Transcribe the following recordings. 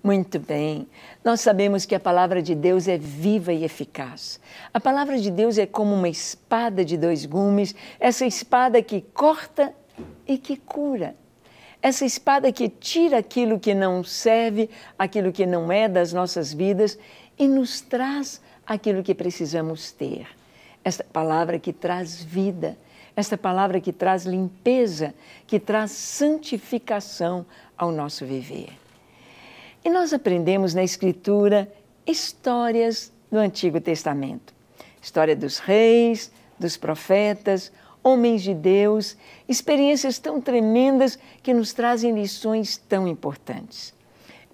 Muito bem. Nós sabemos que a palavra de Deus é viva e eficaz. A palavra de Deus é como uma espada de dois gumes, essa espada que corta e que cura. Essa espada que tira aquilo que não serve, aquilo que não é das nossas vidas e nos traz aquilo que precisamos ter. Esta palavra que traz vida, esta palavra que traz limpeza, que traz santificação ao nosso viver. E nós aprendemos na Escritura histórias do Antigo Testamento. História dos reis, dos profetas, homens de Deus, experiências tão tremendas que nos trazem lições tão importantes.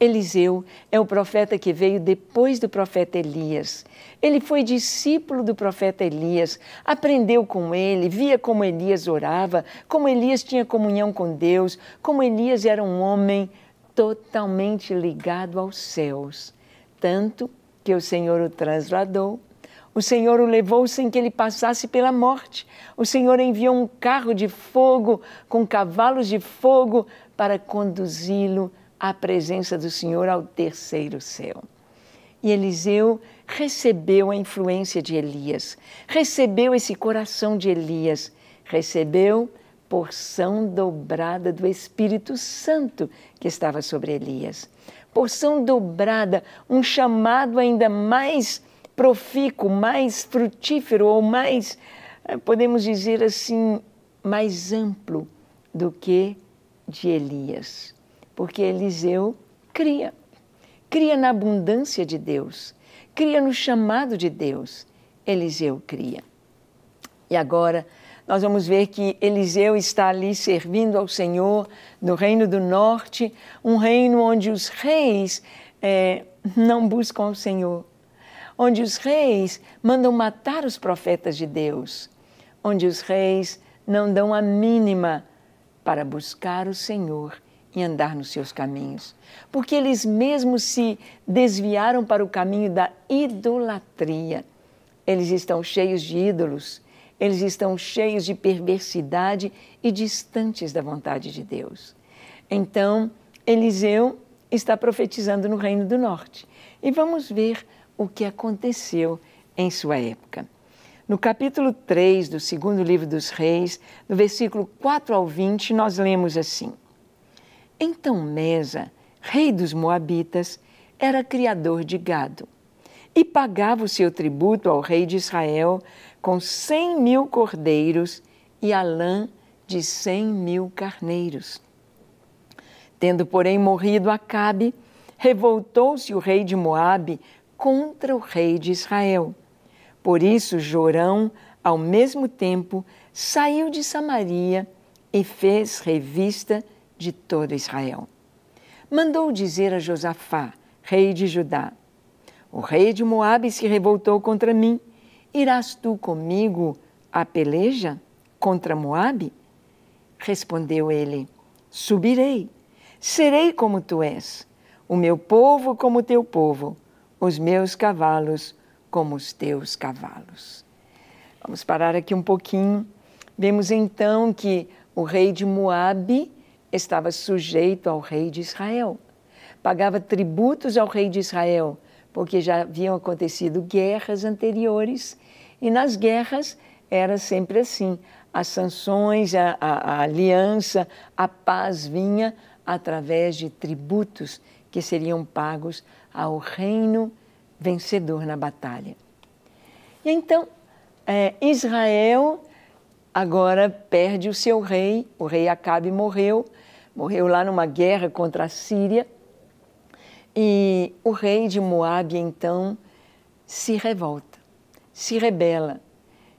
Eliseu é o profeta que veio depois do profeta Elias. Ele foi discípulo do profeta Elias, aprendeu com ele, via como Elias orava, como Elias tinha comunhão com Deus, como Elias era um homem totalmente ligado aos céus, tanto que o Senhor o trasladou, o Senhor o levou sem que ele passasse pela morte, o Senhor enviou um carro de fogo com cavalos de fogo para conduzi-lo à presença do Senhor ao terceiro céu. E Eliseu recebeu a influência de Elias, recebeu esse coração de Elias, recebeu porção dobrada do Espírito Santo que estava sobre Elias. Porção dobrada, um chamado ainda mais profícuo, mais frutífero ou mais, podemos dizer assim, mais amplo do que de Elias. Porque Eliseu cria na abundância de Deus, cria no chamado de Deus. Eliseu cria. E agora nós vamos ver que Eliseu está ali servindo ao Senhor no Reino do Norte, um reino onde os reis não buscam o Senhor, onde os reis mandam matar os profetas de Deus, onde os reis não dão a mínima para buscar o Senhor e andar nos seus caminhos, porque eles mesmos se desviaram para o caminho da idolatria. Eles estão cheios de ídolos, eles estão cheios de perversidade e distantes da vontade de Deus. Então, Eliseu está profetizando no Reino do Norte. E vamos ver o que aconteceu em sua época. No capítulo 3 do segundo livro dos Reis, no versículo 4 ao 20, nós lemos assim: Então Mesa, rei dos Moabitas, era criador de gado e pagava o seu tributo ao rei de Israel com 100.000 cordeiros e a lã de 100.000 carneiros. Tendo, porém, morrido Acabe, revoltou-se o rei de Moabe contra o rei de Israel. Por isso, Jorão, ao mesmo tempo, saiu de Samaria e fez revista de todo Israel. Mandou dizer a Josafá, rei de Judá: O rei de Moabe se revoltou contra mim. Irás tu comigo à peleja contra Moabe? Respondeu ele: Subirei, serei como tu és, o meu povo como o teu povo, os meus cavalos como os teus cavalos. Vamos parar aqui um pouquinho. Vemos então que o rei de Moabe estava sujeito ao rei de Israel, pagava tributos ao rei de Israel, porque já haviam acontecido guerras anteriores, e nas guerras era sempre assim, as sanções, a aliança, a paz vinha através de tributos que seriam pagos ao reino vencedor na batalha. E então, Israel agora perde o seu rei, o rei Acabe morreu lá numa guerra contra a Síria, e o rei de Moabe, então, se revolta, se rebela.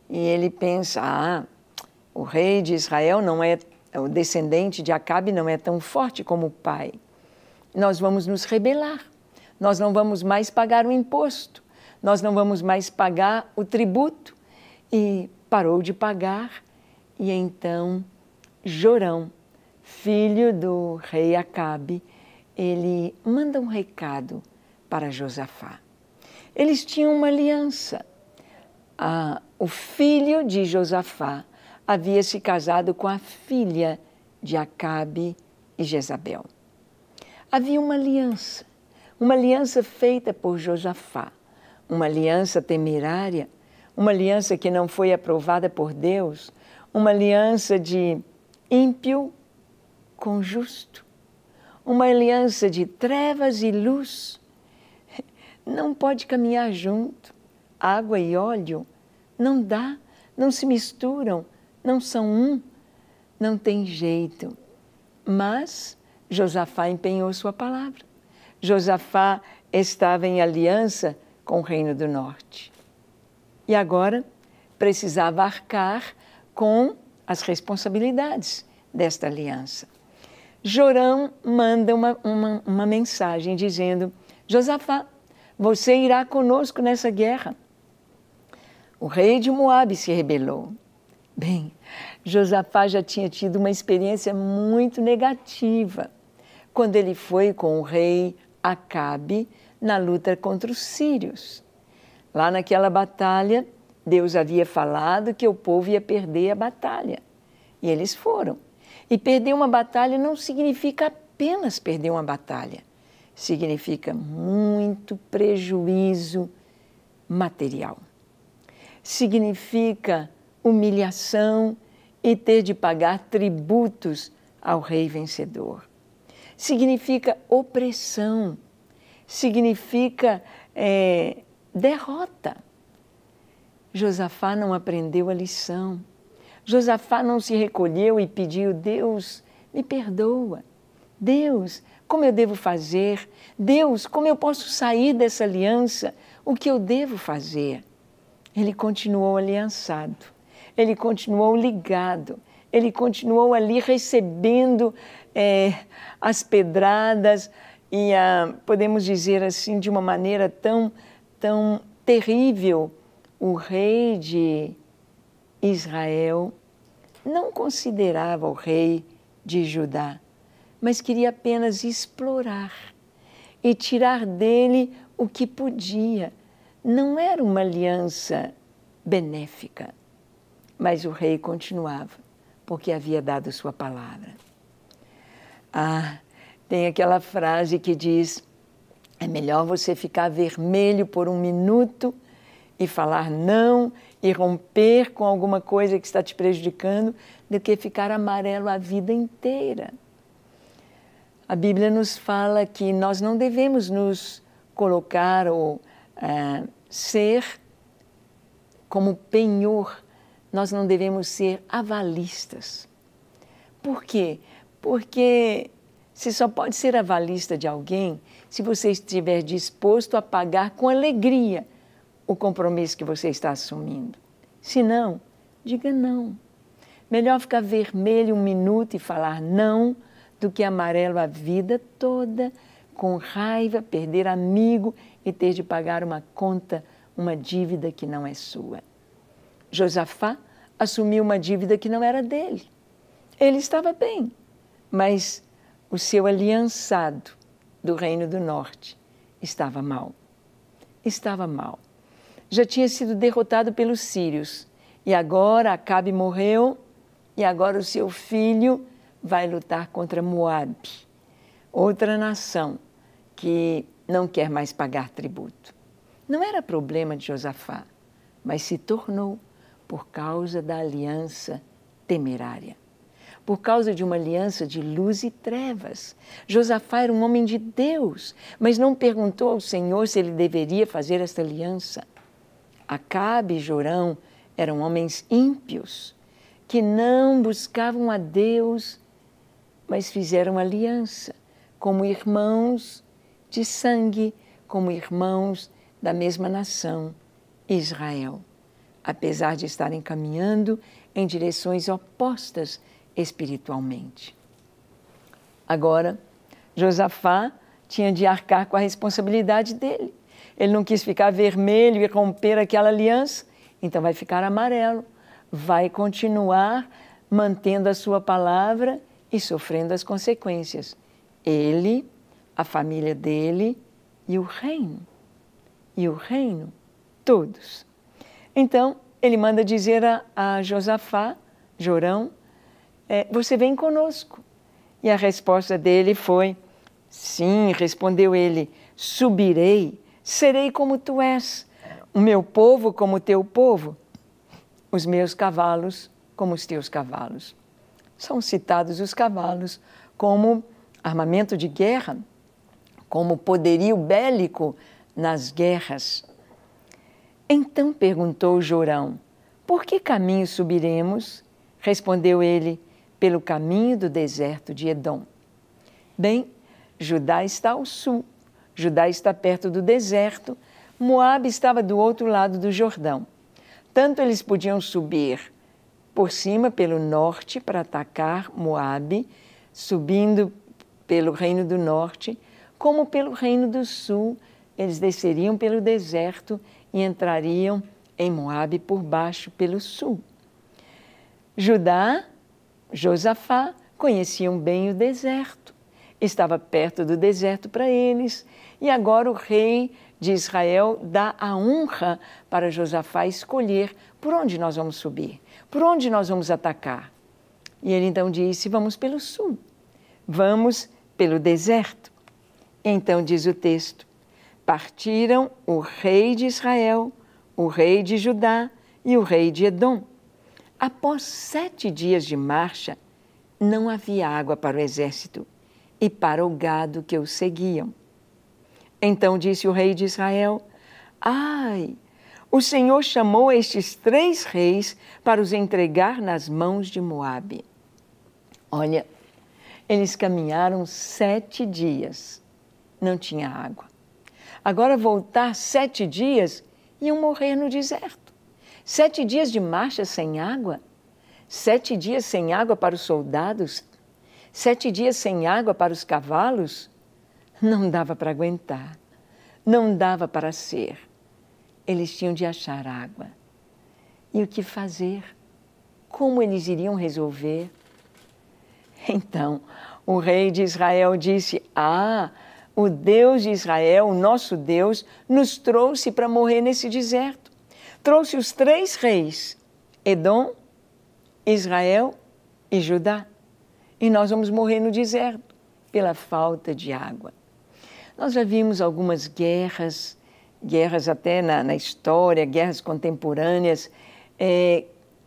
E ele pensa, o rei de Israel não é, o descendente de Acabe não é tão forte como o pai. Nós vamos nos rebelar, nós não vamos mais pagar o imposto, nós não vamos mais pagar o tributo. E parou de pagar, e então Jorão, filho do rei Acabe, ele manda um recado para Josafá. Eles tinham uma aliança. O filho de Josafá havia se casado com a filha de Acabe e Jezabel. Havia uma aliança. Uma aliança feita por Josafá, uma aliança temerária, uma aliança que não foi aprovada por Deus, uma aliança de ímpio com justo, uma aliança de trevas e luz. Não pode caminhar junto. Água e óleo não dá, não se misturam, não são um, não tem jeito. Mas Josafá empenhou sua palavra. Josafá estava em aliança com o Reino do Norte. E agora precisava arcar com as responsabilidades desta aliança. Jorão manda uma mensagem dizendo: Josafá, você irá conosco nessa guerra. O rei de Moabe se rebelou. Bem, Josafá já tinha tido uma experiência muito negativa quando ele foi com o rei Acabe na luta contra os sírios. Lá naquela batalha, Deus havia falado que o povo ia perder a batalha. E eles foram. E perder uma batalha não significa apenas perder uma batalha. Significa muito prejuízo material. Significa humilhação e ter de pagar tributos ao rei vencedor. Significa opressão. Significa derrota. Josafá não aprendeu a lição. Josafá não se recolheu e pediu: Deus, me perdoa. Deus, como eu devo fazer? Deus, como eu posso sair dessa aliança? O que eu devo fazer? Ele continuou aliançado, ele continuou ligado, ele continuou ali recebendo as pedradas e, podemos dizer assim, de uma maneira tão terrível. O rei de Israel não considerava o rei de Judá, mas queria apenas explorar e tirar dele o que podia. Não era uma aliança benéfica, mas o rei continuava, porque havia dado sua palavra. Tem aquela frase que diz: é melhor você ficar vermelho por 1 minuto e falar não e romper com alguma coisa que está te prejudicando, do que ficar amarelo a vida inteira. A Bíblia nos fala que nós não devemos nos colocar ou ser como penhor, nós não devemos ser avalistas. Por quê? Porque você só pode ser avalista de alguém se você estiver disposto a pagar com alegria o compromisso que você está assumindo. Se não, diga não. Melhor ficar vermelho 1 minuto e falar não do que amarelo a vida toda, com raiva, perder amigo e ter de pagar uma conta, uma dívida que não é sua. Josafá assumiu uma dívida que não era dele. Ele estava bem, mas o seu aliançado do Reino do Norte estava mal. Estava mal. Já tinha sido derrotado pelos sírios e agora Acabe morreu e agora o seu filho vai lutar contra Moabe, outra nação que não quer mais pagar tributo. Não era problema de Josafá, mas se tornou por causa da aliança temerária, por causa de uma aliança de luz e trevas. Josafá era um homem de Deus, mas não perguntou ao Senhor se ele deveria fazer esta aliança. Acabe e Jorão eram homens ímpios, que não buscavam a Deus, mas fizeram aliança como irmãos de sangue, como irmãos da mesma nação, Israel, apesar de estarem caminhando em direções opostas espiritualmente. Agora, Josafá tinha de arcar com a responsabilidade dele. Ele não quis ficar vermelho e romper aquela aliança, então vai ficar amarelo, vai continuar mantendo a sua palavra e sofrendo as consequências. Ele, a família dele e o reino. E o reino, todos. Então, ele manda dizer a Josafá, Jorão, você vem conosco. E a resposta dele foi, sim, respondeu ele, Subirei, serei como tu és, o meu povo como o teu povo, os meus cavalos como os teus cavalos. São citados os cavalos como armamento de guerra, como poderio bélico nas guerras. Então perguntou Jorão: por que caminho subiremos? Respondeu ele: pelo caminho do deserto de Edom. Bem, Judá está ao sul, Judá está perto do deserto, Moabe estava do outro lado do Jordão. Tanto eles podiam subir por cima pelo norte para atacar Moabe, subindo pelo reino do norte, como pelo reino do sul, eles desceriam pelo deserto e entrariam em Moabe por baixo, pelo sul. Judá, Josafá, conheciam bem o deserto. Estava perto do deserto para eles, e agora o rei de Israel dá a honra para Josafá escolher por onde nós vamos subir, por onde nós vamos atacar. E ele então disse: vamos pelo sul, vamos pelo deserto. Então diz o texto: partiram o rei de Israel, o rei de Judá e o rei de Edom. Após 7 dias de marcha, não havia água para o exército e para o gado que o seguiam. Então disse o rei de Israel: ai, o Senhor chamou estes 3 reis para os entregar nas mãos de Moabe. Olha, eles caminharam 7 dias, não tinha água. Agora voltar 7 dias, iam morrer no deserto. 7 dias de marcha sem água, 7 dias sem água para os soldados, 7 dias sem água para os cavalos. Não dava para aguentar, não dava para ser. Eles tinham de achar água. E o que fazer? Como eles iriam resolver? Então, o rei de Israel disse: ah, o Deus de Israel, o nosso Deus, nos trouxe para morrer nesse deserto. Trouxe os 3 reis, Edom, Israel e Judá. E nós vamos morrer no deserto pela falta de água. Nós já vimos algumas guerras até na história, guerras contemporâneas,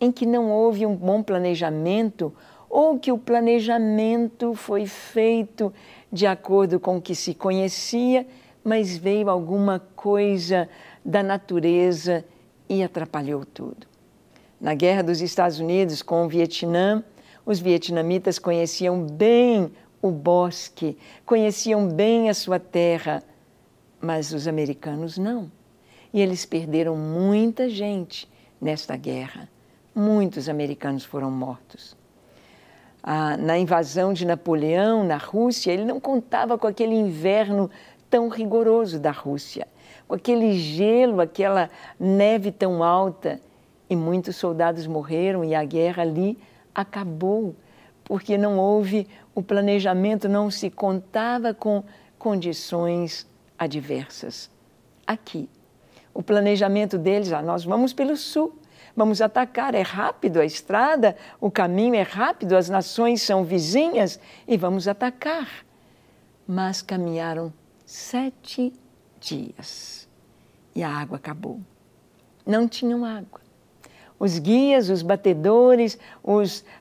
em que não houve um bom planejamento, ou que o planejamento foi feito de acordo com o que se conhecia, mas veio alguma coisa da natureza e atrapalhou tudo. Na guerra dos Estados Unidos com o Vietnã, os vietnamitas conheciam bem o bosque, conheciam bem a sua terra, mas os americanos não. E eles perderam muita gente nesta guerra. Muitos americanos foram mortos. Na invasão de Napoleão na Rússia, ele não contava com aquele inverno tão rigoroso da Rússia, com aquele gelo, aquela neve tão alta, e muitos soldados morreram e a guerra ali acabou, porque não houve o planejamento, não se contava com condições adversas. Aqui, o planejamento deles: nós vamos pelo sul, vamos atacar, é rápido a estrada, o caminho é rápido, as nações são vizinhas e vamos atacar. Mas caminharam 7 dias e a água acabou. Não tinham água. Os guias, os batedores,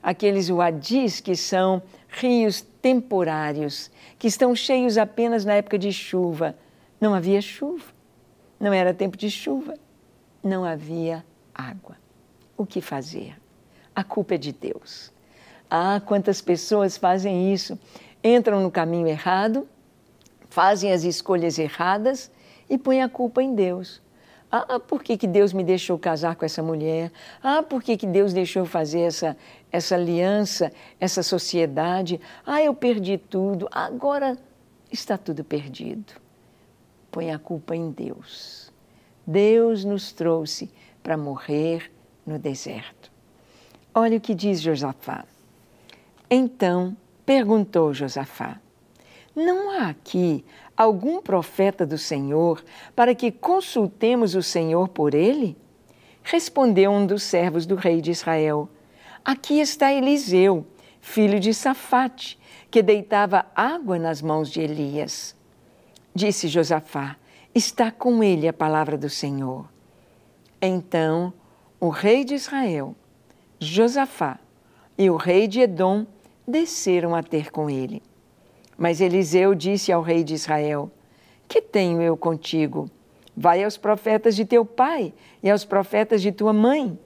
aqueles wadis, que são rios temporários, que estão cheios apenas na época de chuva. Não havia chuva, não era tempo de chuva, não havia água. O que fazer? A culpa é de Deus. Ah, quantas pessoas fazem isso? Entram no caminho errado, fazem as escolhas erradas e põem a culpa em Deus. Ah, por que Deus me deixou casar com essa mulher? Ah, por que Deus deixou fazer essa aliança, essa sociedade? Ah, eu perdi tudo, agora está tudo perdido. Põe a culpa em Deus. Deus nos trouxe para morrer no deserto. Olha o que diz Josafá. Então perguntou Josafá: não há aqui algum profeta do Senhor para que consultemos o Senhor por ele? Respondeu um dos servos do rei de Israel: aqui está Eliseu, filho de Safate, que deitava água nas mãos de Elias. Disse Josafá: está com ele a palavra do Senhor. Então o rei de Israel, Josafá, e o rei de Edom desceram a ter com ele. Mas Eliseu disse ao rei de Israel: que tenho eu contigo? Vai aos profetas de teu pai e aos profetas de tua mãe.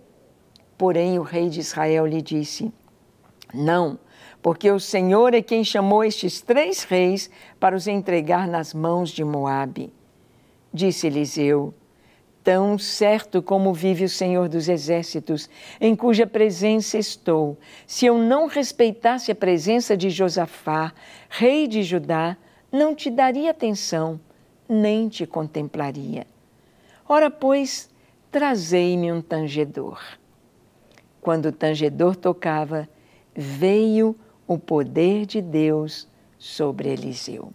Porém o rei de Israel lhe disse: não, porque o Senhor é quem chamou estes 3 reis para os entregar nas mãos de Moabe. Disse Eliseu: tão certo como vive o Senhor dos Exércitos, em cuja presença estou, se eu não respeitasse a presença de Josafá, rei de Judá, não te daria atenção, nem te contemplaria. Ora, pois, trazei-me um tangedor. Quando o tangedor tocava, veio o poder de Deus sobre Eliseu.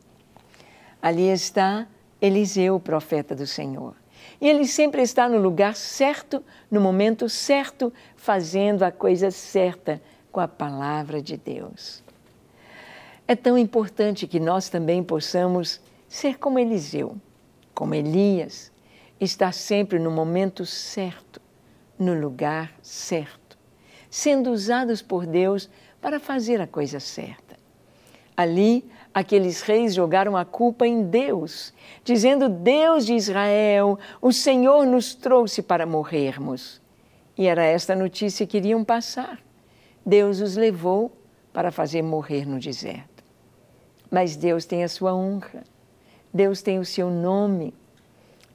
Ali está Eliseu, o profeta do Senhor. E ele sempre está no lugar certo, no momento certo, fazendo a coisa certa com a palavra de Deus. É tão importante que nós também possamos ser como Eliseu, como Elias, estar sempre no momento certo, no lugar certo, sendo usados por Deus para fazer a coisa certa. Ali, aqueles reis jogaram a culpa em Deus, dizendo: Deus de Israel, o Senhor nos trouxe para morrermos. E era esta notícia que iriam passar. Deus os levou para fazer morrer no deserto. Mas Deus tem a sua honra, Deus tem o seu nome,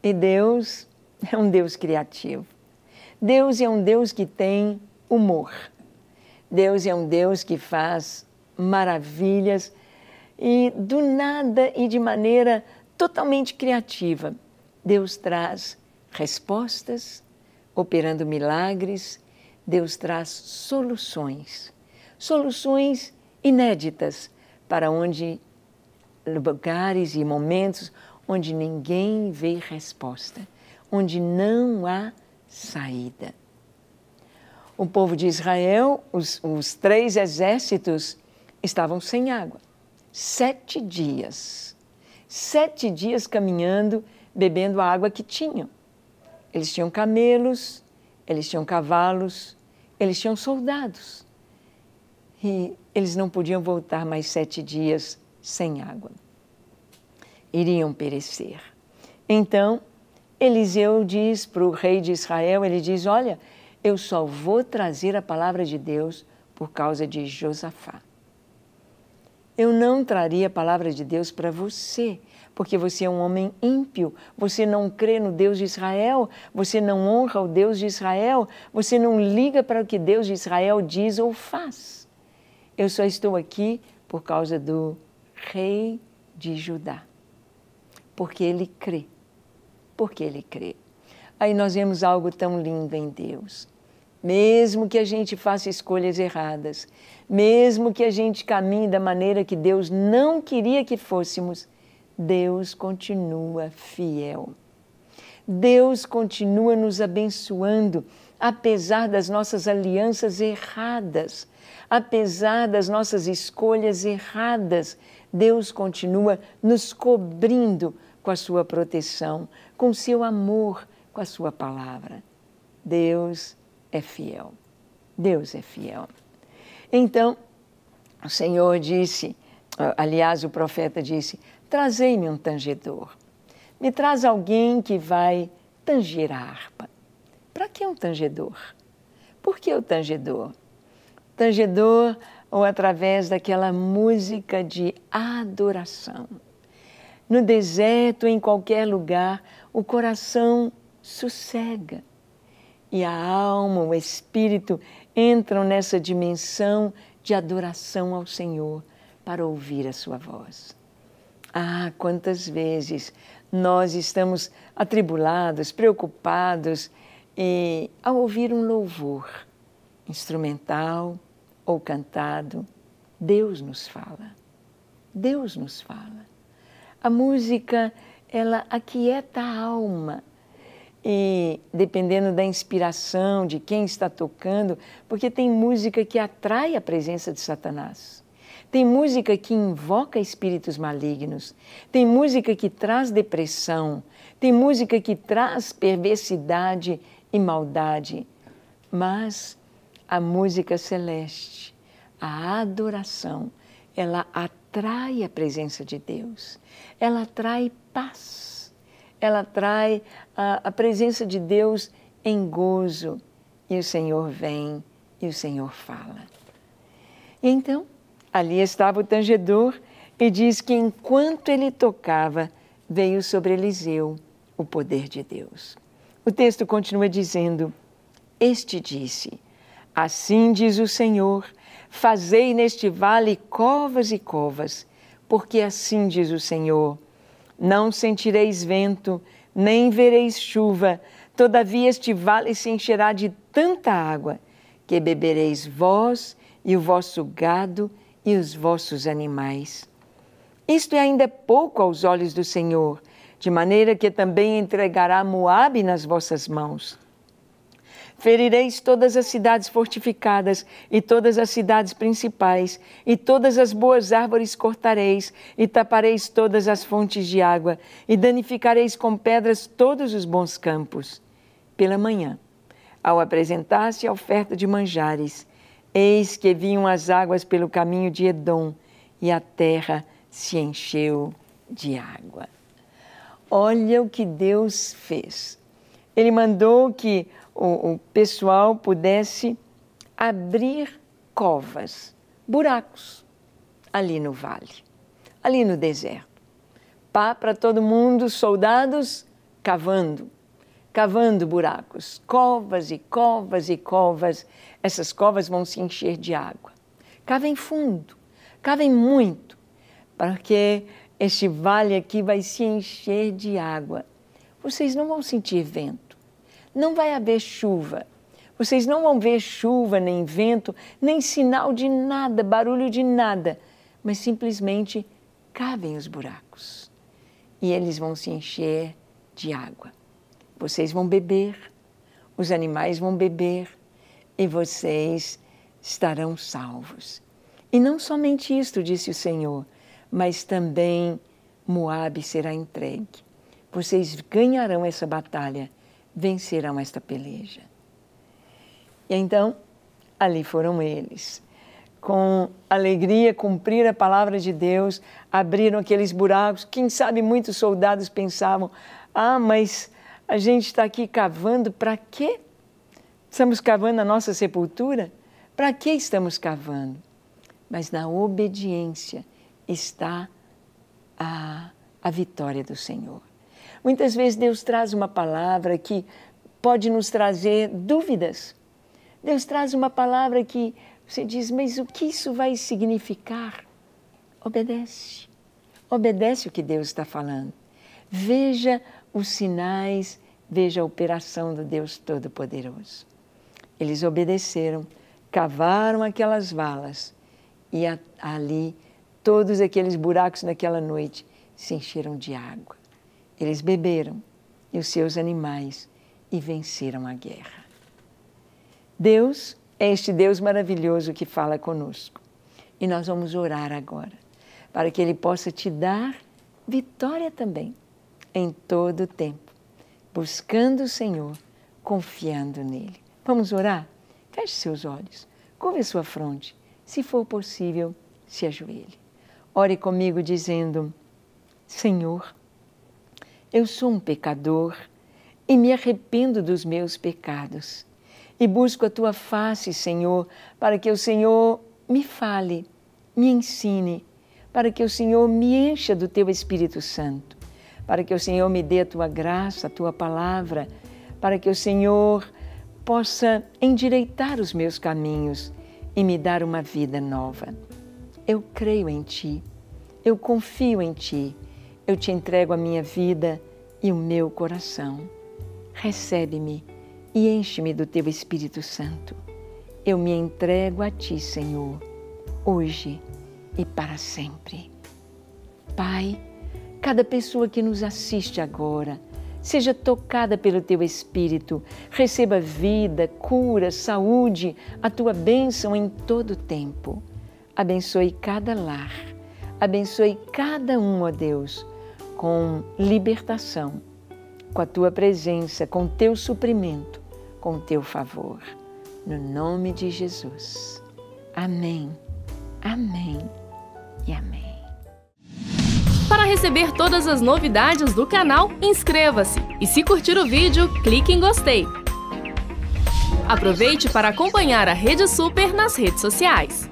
e Deus é um Deus criativo. Deus é um Deus que tem humor. Deus é um Deus que faz maravilhas e do nada e de maneira totalmente criativa. Deus traz respostas, operando milagres. Deus traz soluções, soluções inéditas para lugares e momentos onde ninguém vê resposta, onde não há saída. O povo de Israel, os 3 exércitos, estavam sem água. 7 dias. 7 dias caminhando, bebendo a água que tinham. Eles tinham camelos, eles tinham cavalos, eles tinham soldados. E eles não podiam voltar mais 7 dias sem água. Iriam perecer. Então, Eliseu diz para o rei de Israel, ele diz: olha, eu só vou trazer a palavra de Deus por causa de Josafá. Eu não traria a palavra de Deus para você, porque você é um homem ímpio, você não crê no Deus de Israel, você não honra o Deus de Israel, você não liga para o que Deus de Israel diz ou faz. Eu só estou aqui por causa do rei de Judá, porque ele crê, porque ele crê. Aí nós vemos algo tão lindo em Deus. Mesmo que a gente faça escolhas erradas, mesmo que a gente caminhe da maneira que Deus não queria que fôssemos, Deus continua fiel. Deus continua nos abençoando, apesar das nossas alianças erradas, apesar das nossas escolhas erradas. Deus continua nos cobrindo com a sua proteção, com o seu amor, com a sua palavra. Deus é fiel. Deus é fiel. Então, o Senhor disse, aliás, o profeta disse: trazei-me um tangedor. Me traz alguém que vai tanger a harpa. Para que um tangedor? Por que o tangedor? Tangedor, ou através daquela música de adoração. No deserto, em qualquer lugar, o coração sossega. E a alma, o espírito entram nessa dimensão de adoração ao Senhor para ouvir a sua voz. Ah, quantas vezes nós estamos atribulados, preocupados, e ao ouvir um louvor instrumental ou cantado, Deus nos fala. Deus nos fala. A música, ela aquieta a alma. E dependendo da inspiração, de quem está tocando, porque tem música que atrai a presença de Satanás. tem música que invoca espíritos malignos, tem música que traz depressão, tem música que traz perversidade e maldade. Mas a música celeste, a adoração, ela atrai a presença de Deus, ela atrai paz, ela atrai a presença de Deus em gozo. E o Senhor vem e o Senhor fala. E então, ali estava o tangedor e diz que enquanto ele tocava, veio sobre Eliseu o poder de Deus. O texto continua dizendo, este disse, assim diz o Senhor, fazei neste vale covas e covas, porque assim diz o Senhor, não sentireis vento, nem vereis chuva, todavia este vale se encherá de tanta água, que bebereis vós e o vosso gado e os vossos animais. Isto é ainda pouco aos olhos do Senhor, de maneira que também entregará Moabe nas vossas mãos. Ferireis todas as cidades fortificadas e todas as cidades principais, e todas as boas árvores cortareis, e tapareis todas as fontes de água, e danificareis com pedras todos os bons campos. Pela manhã, ao apresentar-se a oferta de manjares, eis que vinham as águas pelo caminho de Edom, e a terra se encheu de água. Olha o que Deus fez. Ele mandou que o pessoal pudesse abrir covas, buracos, ali no vale, ali no deserto. Pá para todo mundo, soldados cavando buracos, covas e covas e covas. Essas covas vão se encher de água. Cavem fundo, cavem muito, porque este vale aqui vai se encher de água. Vocês não vão sentir vento. Não vai haver chuva. Vocês não vão ver chuva, nem vento, nem sinal de nada, barulho de nada. Mas simplesmente cavem os buracos. E eles vão se encher de água. Vocês vão beber, os animais vão beber e vocês estarão salvos. E não somente isto, disse o Senhor, mas também Moabe será entregue. Vocês ganharão essa batalha, vencerão esta peleja. E então, ali foram eles. Com alegria, cumprir a palavra de Deus, abriram aqueles buracos. Quem sabe muitos soldados pensavam, mas a gente está aqui cavando para quê? Estamos cavando a nossa sepultura? Para que estamos cavando? Mas na obediência está a vitória do Senhor. Muitas vezes Deus traz uma palavra que pode nos trazer dúvidas. Deus traz uma palavra que você diz, mas o que isso vai significar? Obedece. Obedece o que Deus está falando. Veja os sinais, veja a operação do Deus Todo-Poderoso. Eles obedeceram, cavaram aquelas valas e ali todos aqueles buracos naquela noite se encheram de água. Eles beberam e os seus animais e venceram a guerra. Deus é este Deus maravilhoso que fala conosco. E nós vamos orar agora para que Ele possa te dar vitória também em todo o tempo, buscando o Senhor, confiando nele. Vamos orar? Feche seus olhos, curve a sua fronte, se for possível, se ajoelhe. Ore comigo dizendo, Senhor, eu sou um pecador e me arrependo dos meus pecados e busco a Tua face, Senhor, para que o Senhor me fale, me ensine, para que o Senhor me encha do Teu Espírito Santo, para que o Senhor me dê a Tua graça, a Tua palavra, para que o Senhor possa endireitar os meus caminhos e me dar uma vida nova. Eu creio em Ti, eu confio em Ti, eu Te entrego a minha vida e o meu coração. Recebe-me e enche-me do Teu Espírito Santo. Eu me entrego a Ti, Senhor, hoje e para sempre. Pai, cada pessoa que nos assiste agora, seja tocada pelo Teu Espírito, receba vida, cura, saúde, a Tua bênção em todo o tempo. Abençoe cada lar, abençoe cada um, ó Deus, com libertação, com a Tua presença, com o Teu suprimento, com o Teu favor. No nome de Jesus. Amém, amém e amém. Para receber todas as novidades do canal, inscreva-se e se curtir o vídeo, clique em gostei. Aproveite para acompanhar a Rede Super nas redes sociais.